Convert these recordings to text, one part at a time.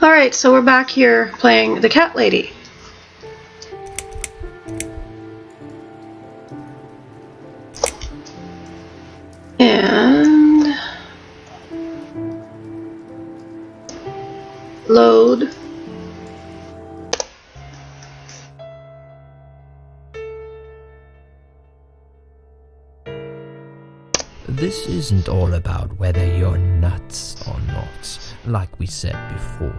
Alright, so we're back here playing the cat lady. And load. This isn't all about whether you're nuts or not, like we said before.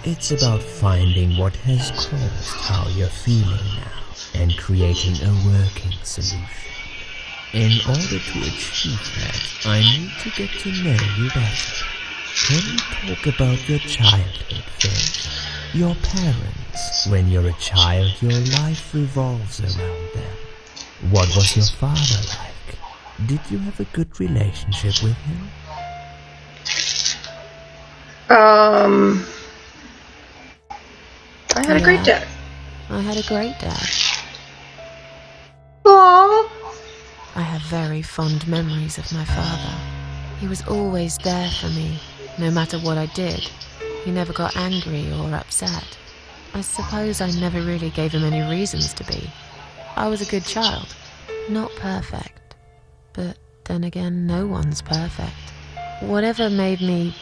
It's about finding what has caused how you're feeling now and creating a working solution. In order to achieve that, I need to get to know you better. Can we talk about your childhood first? Your parents. When you're a child, your life revolves around them. What was your father like? Did you have a good relationship with him? I had a great dad. I had a great dad. Aww. I have very fond memories of my father. He was always there for me, no matter what I did. He never got angry or upset. I suppose I never really gave him any reasons to be. I was a good child, not perfect. But then again, no one's perfect. Whatever made me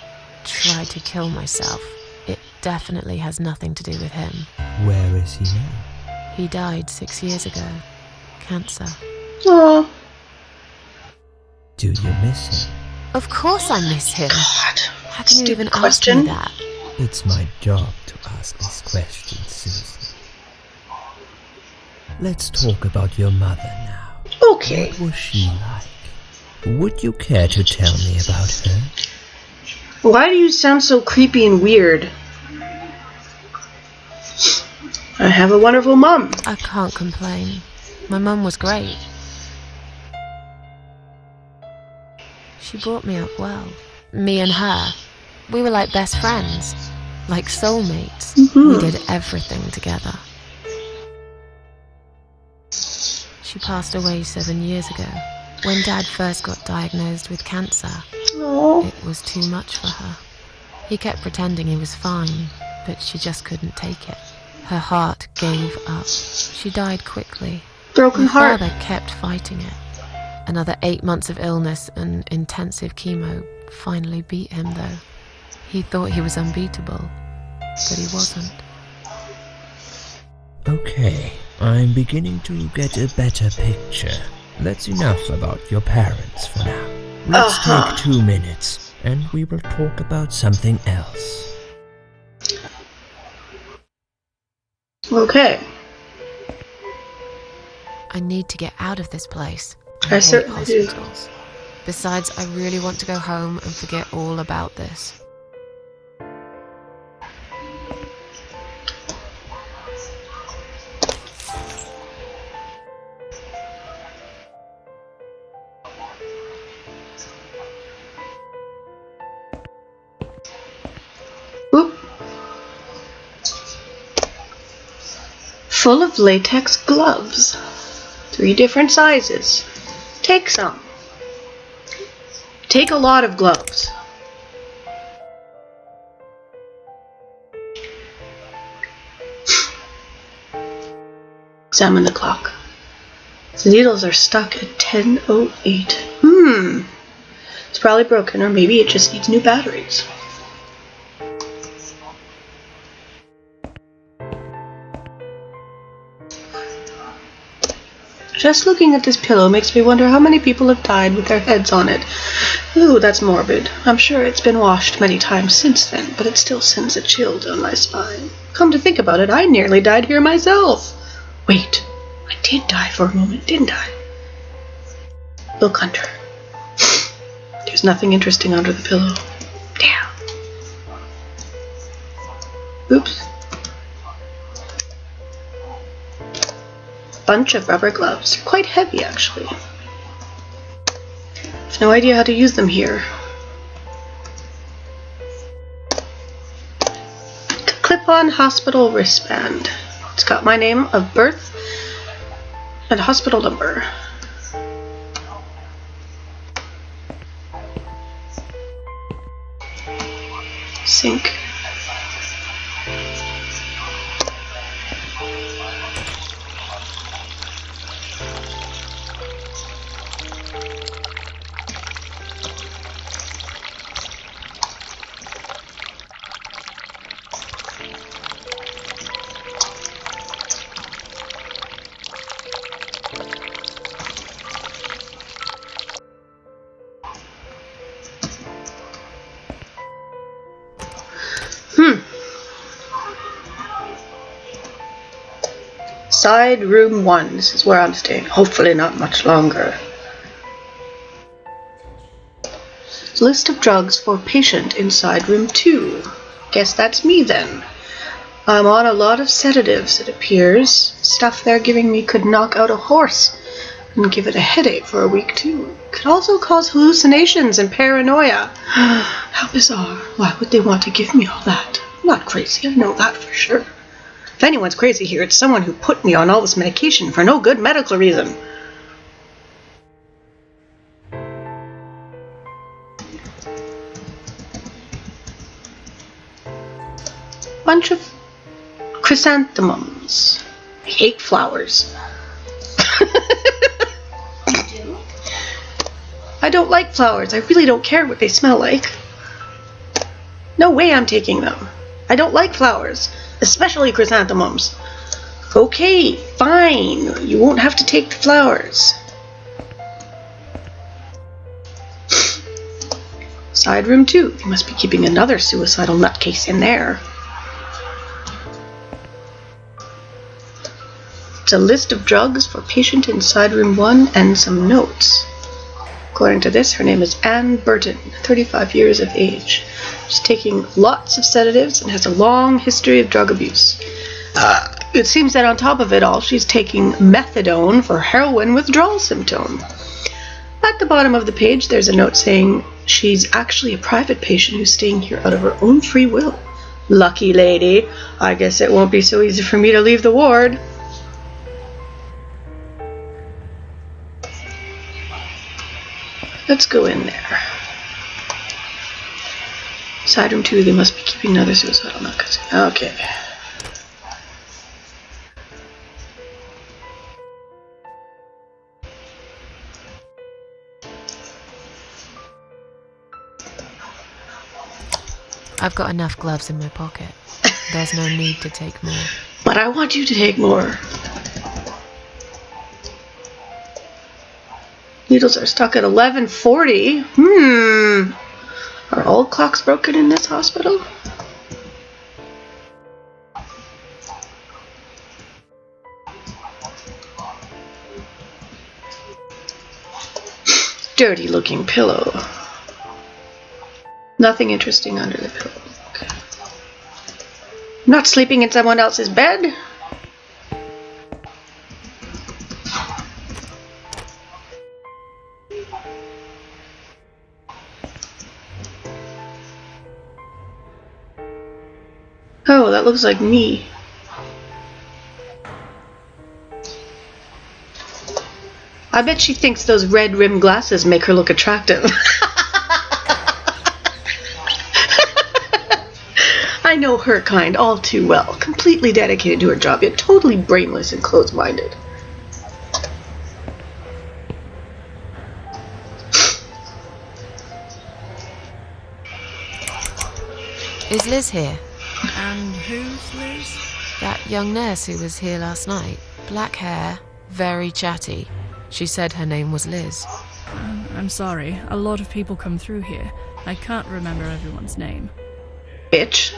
try to kill myself, it definitely has nothing to do with him. Where is he now? He died 6 years ago. Cancer. Aww. Do you miss him? Of course I miss him. God. How can you Stupid even question. ask me that? It's my job to ask these questions, Susan. Let's talk about your mother now. Okay. What was she like? Would you care to tell me about her? Why do you sound so creepy and weird? I have a wonderful mom. I can't complain. My mum was great. She brought me up well. Me and her. We were like best friends. Like soulmates. We did everything together. She passed away 7 years ago. When Dad first got diagnosed with cancer, Aww. it was too much for her. He kept pretending he was fine, but she just couldn't take it. Her heart gave up. She died quickly. Broken My heart. father kept fighting it. Another 8 months of illness and intensive chemo finally beat him, though. He thought he was unbeatable, but he wasn't. Okay, I'm beginning to get a better picture. That's enough about your parents for now. Let's take 2 minutes, and we will talk about something else. Okay. I need to get out of this place. I hate certainly do. hospitals. Besides, I really want to go home and forget all about this. Oop. Full of latex gloves. 3 different sizes. Take some. Take a lot of gloves. Examine the clock. The needles are stuck at 10:08. It's probably broken, or maybe it just needs new batteries. Just looking at this pillow makes me wonder how many people have died with their heads on it. Ooh, that's morbid. I'm sure it's been washed many times since then, but it still sends a chill down my spine. Come to think about it, I nearly died here myself. Wait, I did die for a moment, didn't I? Look under. There's nothing interesting under the pillow. Damn. Oops. Bunch of rubber gloves. They're quite heavy, actually. I've no idea how to use them here. Clip-on hospital wristband. It's got my name of birth and hospital number. Sink. Side room 1. This is where I'm staying. Hopefully not much longer. List of drugs for patient in side room 2. Guess that's me then. I'm on a lot of sedatives, it appears. Stuff they're giving me could knock out a horse and give it a headache for a week too. Could also cause hallucinations and paranoia. How bizarre. Why would they want to give me all that? I'm not crazy, I know that for sure. If anyone's crazy here, it's someone who put me on all this medication for no good medical reason. Bunch of chrysanthemums. I hate flowers. I don't like flowers. I really don't care what they smell like. No way I'm taking them. I don't like flowers, especially chrysanthemums. Okay, fine. You won't have to take the flowers. Side room 2. They must be keeping another suicidal nutcase in there. It's a list of drugs for patient in side room 1 and some notes. According to this, her name is Anne Burton, 35 years of age. She's taking lots of sedatives and has a long history of drug abuse. It seems that on top of it all, she's taking methadone for heroin withdrawal symptom. At the bottom of the page, there's a note saying she's actually a private patient who's staying here out of her own free will. Lucky lady. I guess it won't be so easy for me to leave the ward. Let's go in there. Side room 2, they must be keeping another suicidal nutcase. Okay. I've got enough gloves in my pocket. There's no need to take more. But I want you to take more. Needles are stuck at 11:40. Are all clocks broken in this hospital? Dirty looking pillow. Nothing interesting under the pillow. Okay. Not sleeping in someone else's bed? Oh, that looks like me. I bet she thinks those red rimmed glasses make her look attractive. I know her kind all too well. Completely dedicated to her job, yet totally brainless and closed-minded. Is Liz here? And who's Liz? That young nurse who was here last night. Black hair, very chatty. She said her name was Liz. I'm sorry. A lot of people come through here. I can't remember everyone's name. Bitch.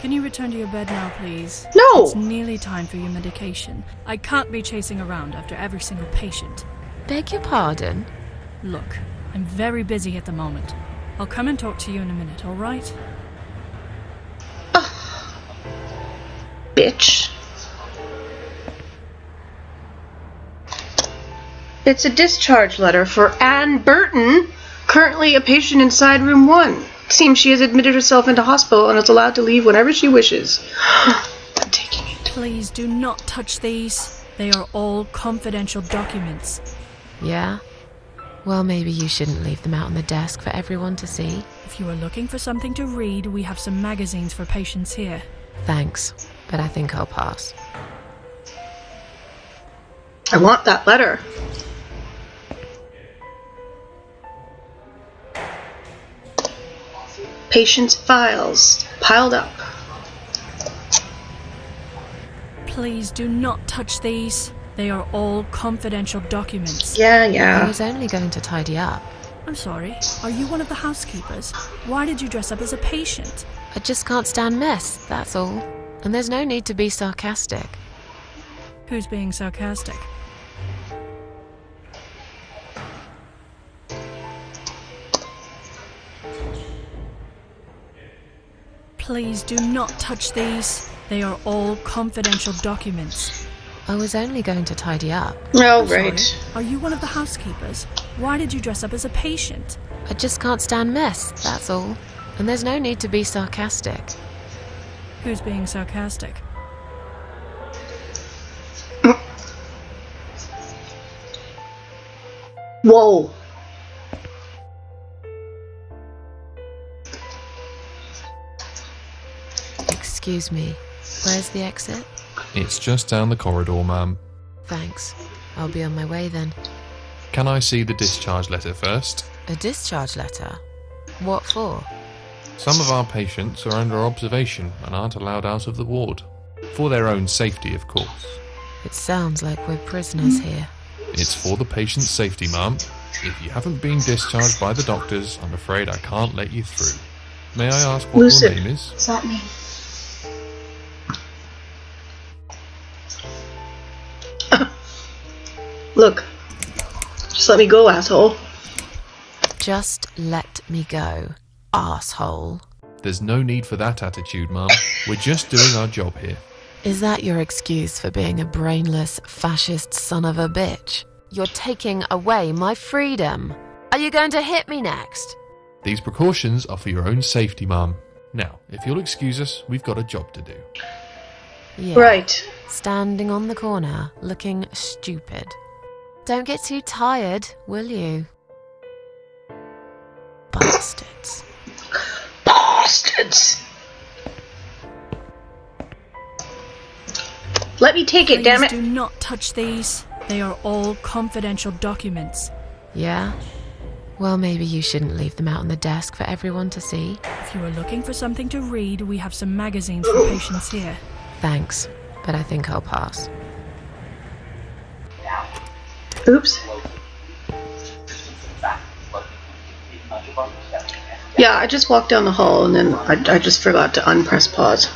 Can you return to your bed now, please? No! It's nearly time for your medication. I can't be chasing around after every single patient. Beg your pardon? Look, I'm very busy at the moment. I'll come and talk to you in a minute, alright? Bitch. It's a discharge letter for Anne Burton, currently a patient inside room 1. Seems she has admitted herself into hospital and is allowed to leave whenever she wishes. I'm taking it. Please do not touch these. They are all confidential documents. Yeah? Well, maybe you shouldn't leave them out on the desk for everyone to see. If you are looking for something to read, we have some magazines for patients here. Thanks, but I think I'll pass. I want that letter. Patient's files piled up. Please do not touch these. They are all confidential documents. Yeah, I yeah. was only going to tidy up. I'm sorry, are you one of the housekeepers? Why did you dress up as a patient? I just can't stand mess, that's all. And there's no need to be sarcastic. Who's being sarcastic? Please do not touch these. They are all confidential documents. I was only going to tidy up. Oh, I'm right. sorry, are you one of the housekeepers? Why did you dress up as a patient? I just can't stand mess, that's all. And there's no need to be sarcastic. Who's being sarcastic? Whoa. Excuse me, where's the exit? It's just down the corridor, ma'am. Thanks. I'll be on my way then. Can I see the discharge letter first? A discharge letter? What for? Some of our patients are under observation and aren't allowed out of the ward. For their own safety, of course. It sounds like we're prisoners here. It's for the patient's safety, ma'am. If you haven't been discharged by the doctors, I'm afraid I can't let you through. May I ask what Lucid. your name is? What's that mean? Look. Just let me go, asshole. Just let me go, arsehole. There's no need for that attitude, ma'am. We're just doing our job here. Is that your excuse for being a brainless, fascist son of a bitch? You're taking away my freedom. Are you going to hit me next? These precautions are for your own safety, ma'am. Now, if you'll excuse us, we've got a job to do. Yeah. Right. Standing on the corner, looking stupid. Don't get too tired, will you? Bastards. Bastards. Let me take it, damn Please it. do not touch these. They are all confidential documents. Yeah? Well, maybe you shouldn't leave them out on the desk for everyone to see. If you are looking for something to read, we have some magazines for patients here. Thanks, but I think I'll pass. Oops. Yeah, I just walked down the hall and then I just forgot to unpress pause.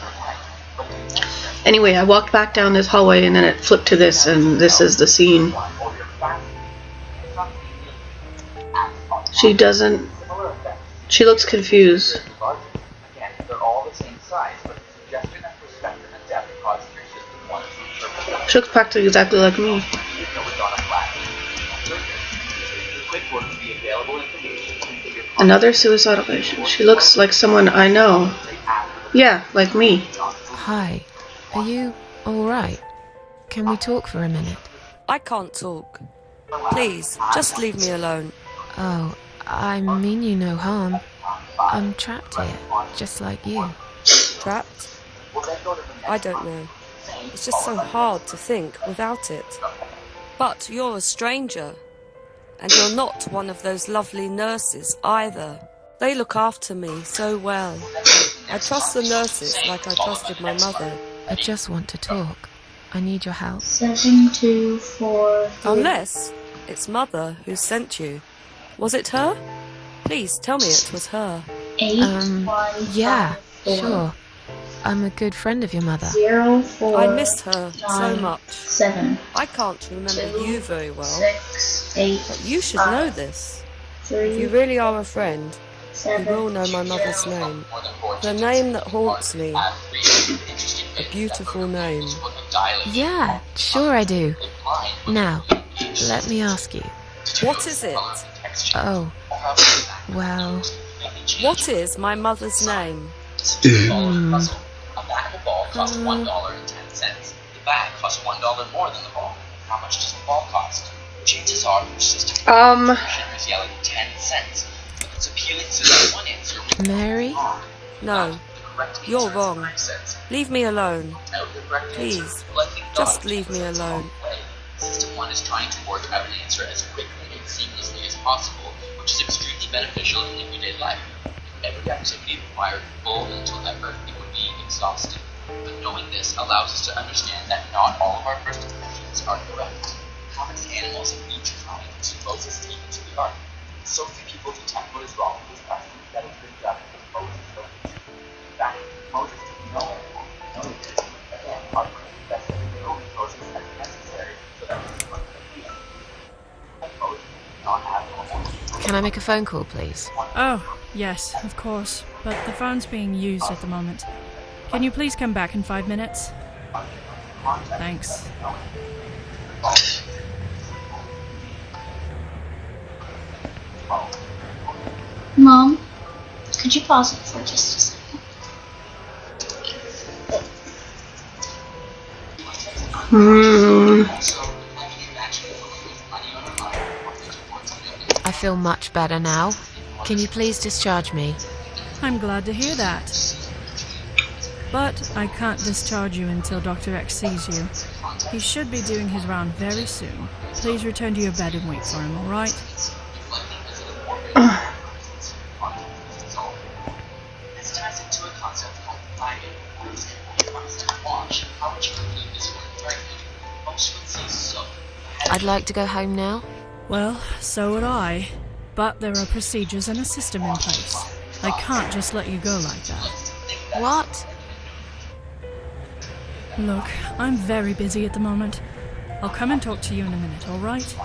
Anyway, I walked back down this hallway and then it flipped to this, and this is the scene. She looks confused. She looks practically exactly like me. Another suicidal patient. She looks like someone I know. Yeah, like me. Hi. Are you alright? Can we talk for a minute? I can't talk. Please, just leave me alone. Oh, I mean you no harm. I'm trapped here, just like you. Trapped? I don't know. It's just so hard to think without it. But you're a stranger. And you're not one of those lovely nurses either. They look after me so well. I trust the nurses like I trusted my mother. I just want to talk. I need your help. 7, 2, 4, 3. Unless it's Mother who sent you. Was it her? Please tell me it was her. 8, 1, Yeah, 5, 4, sure. I'm a good friend of your mother. 0, 4, I missed her so 9, much. 7, I can't remember 2, you very well. 6, 8, But you should 5, know this. 3, If you really are a friend, 7, you will know my mother's name. The name that haunts me. A beautiful name. Yeah, sure I do. Now, let me ask you. What is it? Oh, well, What is my mother's name? A backable ball costs $1.10. The bag costs $1 more than the ball. How much does the ball cost? Chances are your sister is yelling 10 cents. But it's appealing to that one answer. Mary? No, you're wrong. Leave me alone. Please, just leave me alone. System 1 is trying to work out an answer as quickly and seamlessly as possible, which is extremely beneficial in everyday life. If every activity required full mental effort, it would be exhausting. But knowing this allows us to understand that not all of our first impressions are correct. How many animals of each kind suppose us to the art? So few people detect what is wrong with this person that it's been done because Moses doesn't do it. In fact, Moses didn't know anyone. Again, our that's the only Moses as necessary so that we can be. And Moses did not have one. Can I make a phone call, please? Oh, yes, of course. But the phone's being used at the moment. Can you please come back in 5 minutes? Thanks. Mom, could you pause it for just a second? I feel much better now. Can you please discharge me? I'm glad to hear that. But I can't discharge you until Dr. X sees you. He should be doing his round very soon. Please return to your bed and wait for him, alright? This ties into a concept called timing. You must watch how much quickly this will affect you. Most would say so. I'd like to go home now. Well, so would I. But there are procedures and a system in place. I can't just let you go like that. What? Look, I'm very busy at the moment. I'll come and talk to you in a minute, alright?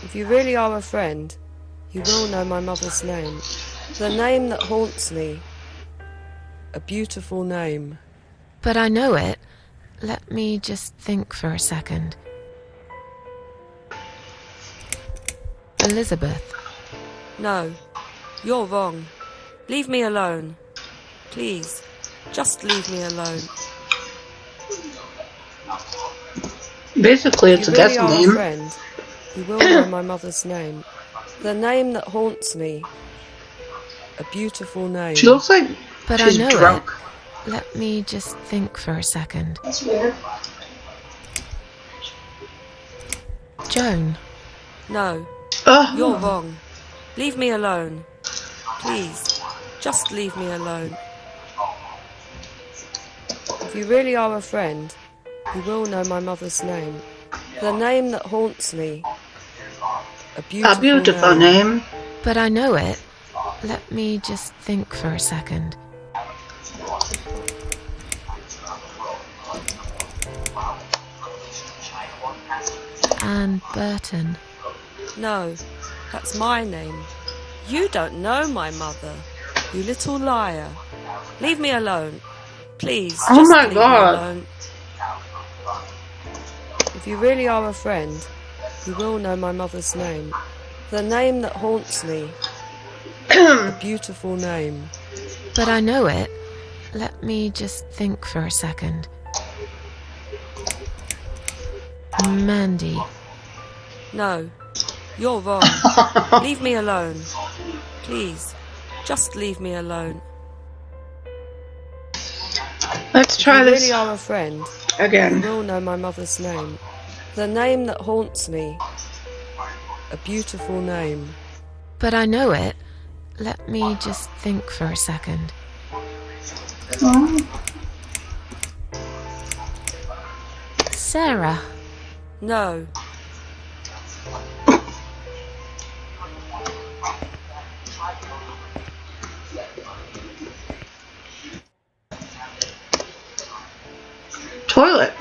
If you really are a friend, you will know my mother's name. The name that haunts me. A beautiful name. But I know it. Let me just think for a second. Elizabeth. No, you're wrong. Leave me alone. Please, just leave me alone. Basically, it's a You guess really are a name. friend. You will know my mother's name. The name that haunts me. A beautiful name. She looks like But she's I know drunk. it. Let me just think for a second. That's weird. Joan. No, Ugh. you're wrong. Leave me alone. Please, just leave me alone. If you really are a friend, you will know my mother's name. The name that haunts me. A A beautiful name. But I know it. Let me just think for a second. Anne Burton. No, that's my name. You don't know my mother, you little liar. Leave me alone. Please, Oh just my leave God. me alone. If you really are a friend, you will know my mother's name. The name that haunts me. A beautiful name. But I know it. Let me just think for a second. Mandy. No, you're wrong. Leave me alone. Please, just leave me alone. Let's If try you this really are a friend, you again. will know my mother's name. The name that haunts me. A beautiful name. But I know it. Let me just think for a second. Sarah. No. Toilet.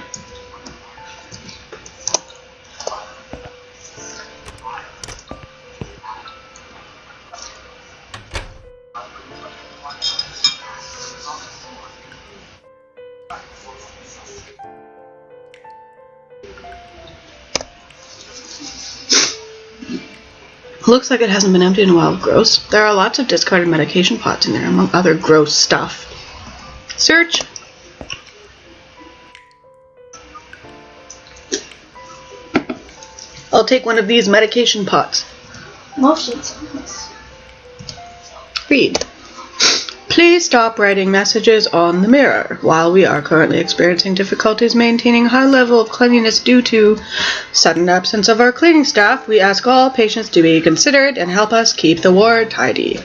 Looks like it hasn't been emptied in a while. Gross. There are lots of discarded medication pots in there, among other gross stuff. Search. I'll take one of these medication pots. Motion sickness. Read. Please stop writing messages on the mirror. While we are currently experiencing difficulties maintaining a high level of cleanliness due to sudden absence of our cleaning staff, we ask all patients to be considerate and help us keep the ward tidy.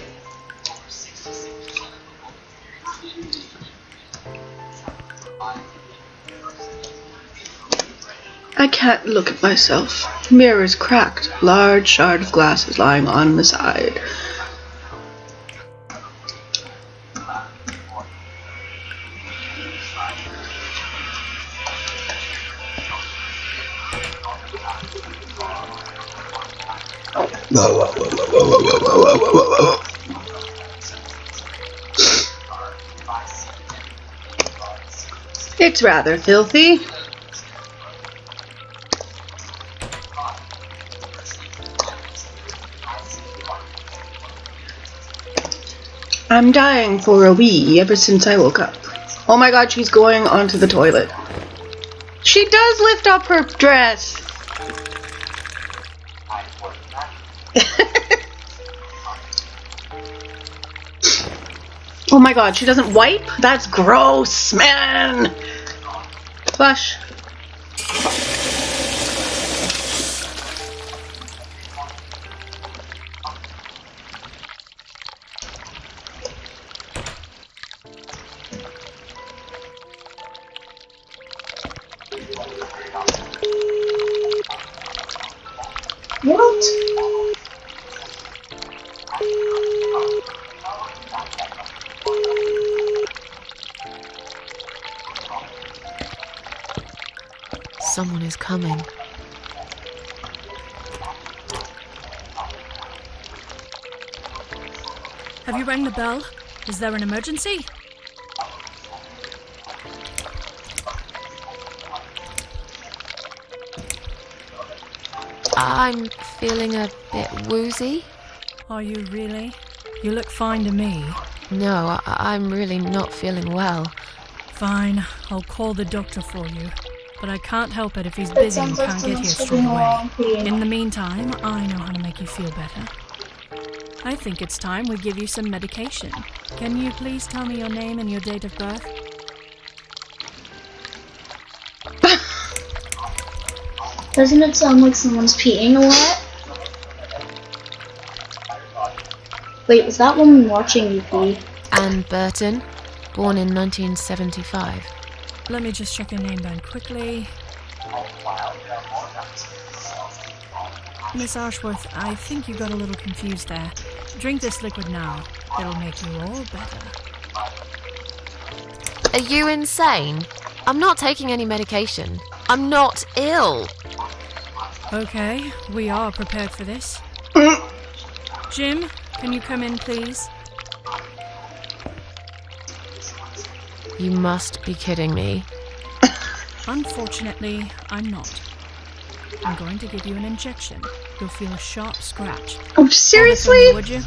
I can't look at myself. The mirror is cracked. A large shard of glass is lying on the side. It's rather filthy. I'm dying for a wee ever since I woke up. Oh my god, she's going onto the toilet. She does lift up her dress. Oh my god, she doesn't wipe? That's gross, man! Flush. What? Someone is coming. Have you rang the bell? Is there an emergency? I'm feeling a bit woozy. Are you really? You look fine to me. No, I'm really not feeling well. Fine, I'll call the doctor for you. But I can't help it if he's It busy and sounds like can't get here someone's straight taking a away. long period. In the meantime, I know how to make you feel better. I think it's time we give you some medication. Can you please tell me your name and your date of birth? Doesn't it sound like someone's peeing a lot? Wait, was that woman watching you pee? Anne Burton, born in 1975. Let me just check your name down quickly. Miss Ashworth, I think you got a little confused there. Drink this liquid now. It'll make you all better. Are you insane? I'm not taking any medication. I'm not ill. Okay, we are prepared for this. Jim, can you come in, please? You must be kidding me. Unfortunately, I'm not. I'm going to give you an injection. You'll feel a sharp scratch. Oh, seriously? Would you?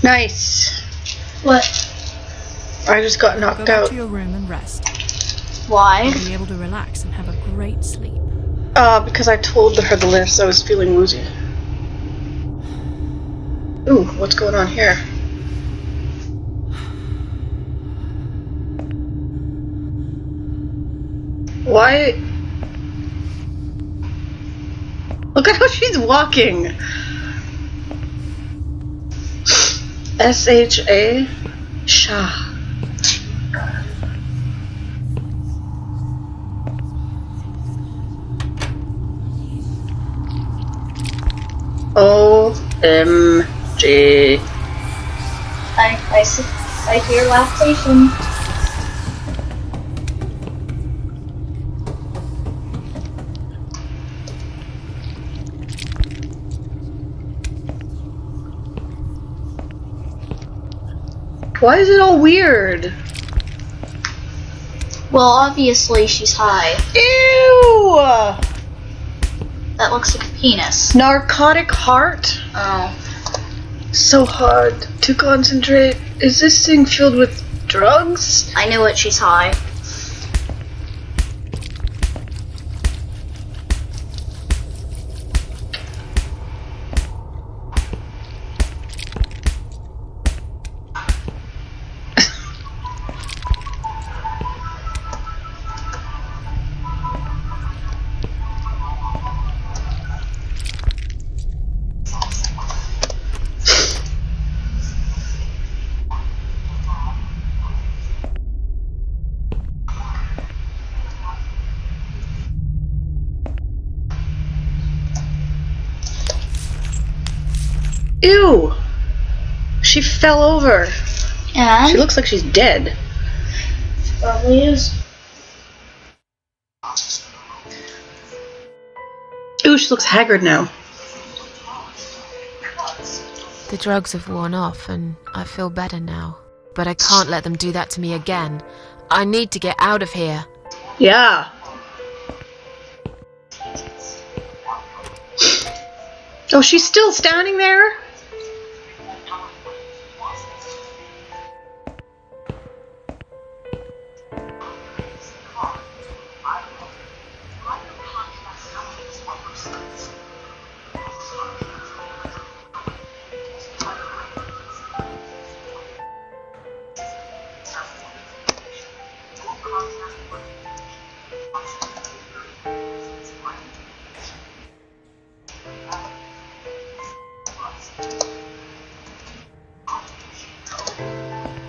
Nice. What? I just got Go knocked back out. to your room and rest. Why? You'll be able to relax and have a great sleep. Because I told her the list, I was feeling woozy. Ooh, what's going on here? Why? Look at how she's walking! S-H-A? Shah. O-M-G. I hear lactation. Why is it all weird? Well, obviously she's high. Ew! That looks like a penis. Narcotic heart? Oh. So hard to concentrate. Is this thing filled with drugs? I knew it, she's high. Ew! She fell over. And? She looks like she's dead. Probably is. Ooh, she looks haggard now. The drugs have worn off and I feel better now. But I can't let them do that to me again. I need to get out of here. Yeah. Oh, she's still standing there?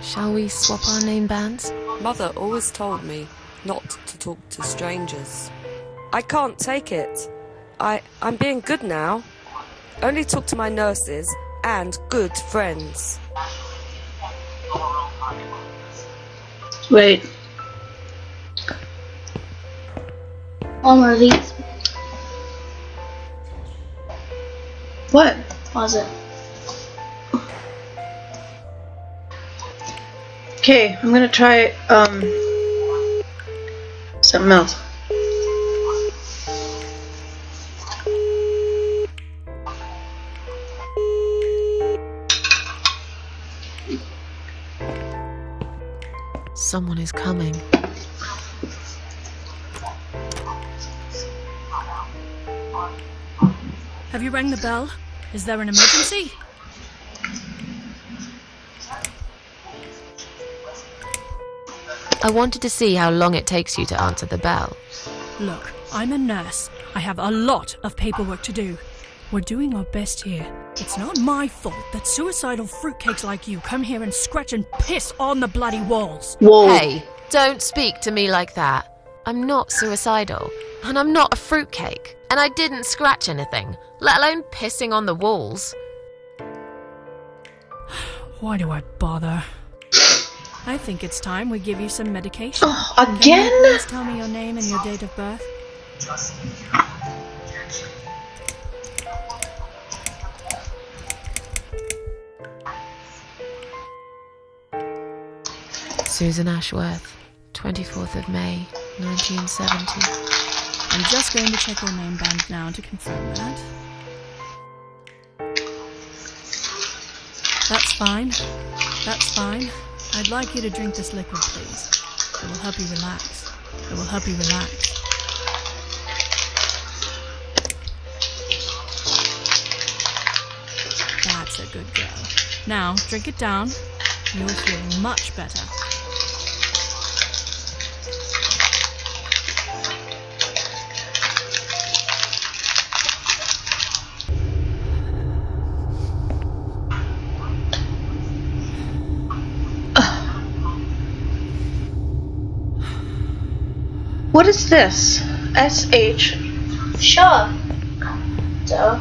Shall we swap our name bands? Mother always told me not to talk to strangers. I can't take it. I'm being good now. Only talk to my nurses and good friends. Wait. One more of these. What? Was it? Okay, I'm gonna try, something else. Someone is coming. Have you rang the bell? Is there an emergency? I wanted to see how long it takes you to answer the bell. Look, I'm a nurse. I have a lot of paperwork to do. We're doing our best here. It's not my fault that suicidal fruitcakes like you come here and scratch and piss on the bloody walls. Whoa. Hey, don't speak to me like that. I'm not suicidal, and I'm not a fruitcake, and I didn't scratch anything, let alone pissing on the walls. Why do I bother? I think it's time we give you some medication. Oh, Can you again? please tell me your name and your date of birth? Susan Ashworth, 24th of May, 1970. I'm just going to check your name band now to confirm that. That's fine. That's fine. I'd like you to drink this liquid, please. It will help you relax. It will help you relax. That's a good girl. Now, drink it down. You'll feel much better. What is this? SH. Sure. Duh.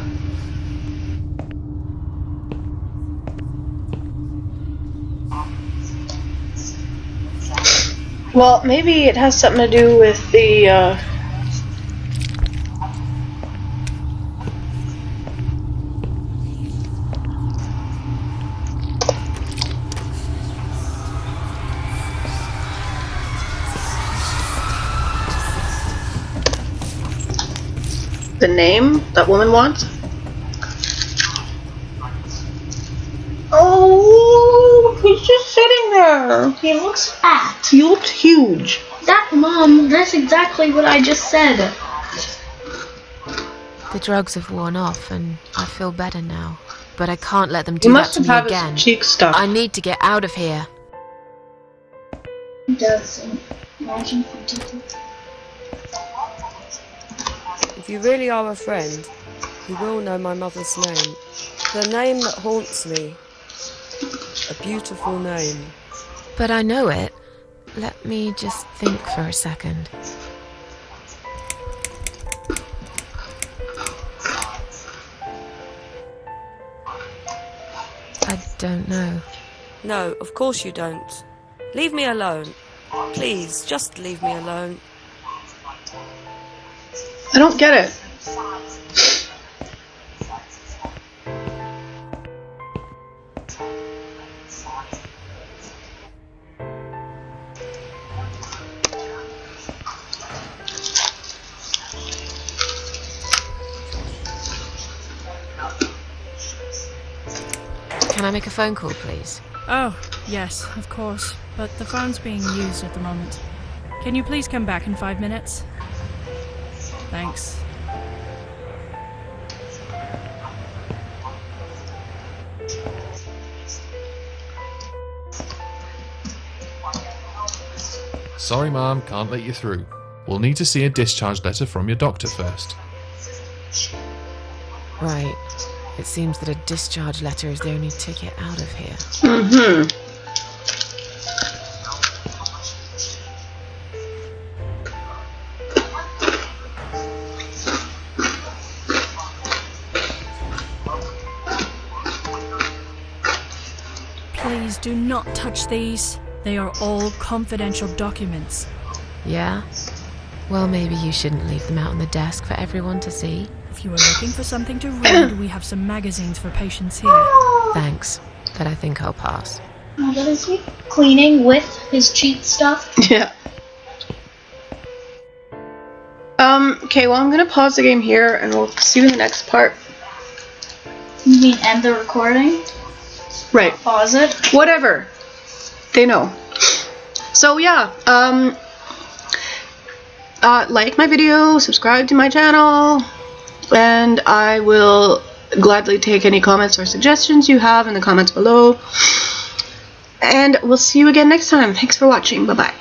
Well, maybe it has something to do with the, the name that woman wants? Oh, he's just sitting there. He looks fat. He looked huge. Mom, that's exactly what I just said. The drugs have worn off and I feel better now. But I can't let them do You that must to have me had again. his cheek stuck. I need to get out of here. He does. Imagine if we did it. If you really are a friend, you will know my mother's name. The name that haunts me. A beautiful name. But I know it. Let me just think for a second. I don't know. No, of course you don't. Leave me alone. Please, just leave me alone. I don't get it. Can I make a phone call, please? Oh, yes, of course. But the phone's being used at the moment. Can you please come back in 5 minutes? Thanks. Sorry, Mom, can't let you through. We'll need to see a discharge letter from your doctor first. Right. It seems that a discharge letter is the only ticket out of here. Mm-hmm. Please do not touch these. They are all confidential documents. Yeah? Well, maybe you shouldn't leave them out on the desk for everyone to see. If you are looking for something to read, we have some magazines for patients here. Thanks, but I think I'll pass. What is he cleaning with his cheat stuff? Yeah. Okay, well, I'm gonna pause the game here and we'll see you in the next part. You mean end the recording? Right. Pause it? Whatever. They know. So, yeah, like my video, subscribe to my channel, and I will gladly take any comments or suggestions you have in the comments below. And we'll see you again next time. Thanks for watching. Bye-bye.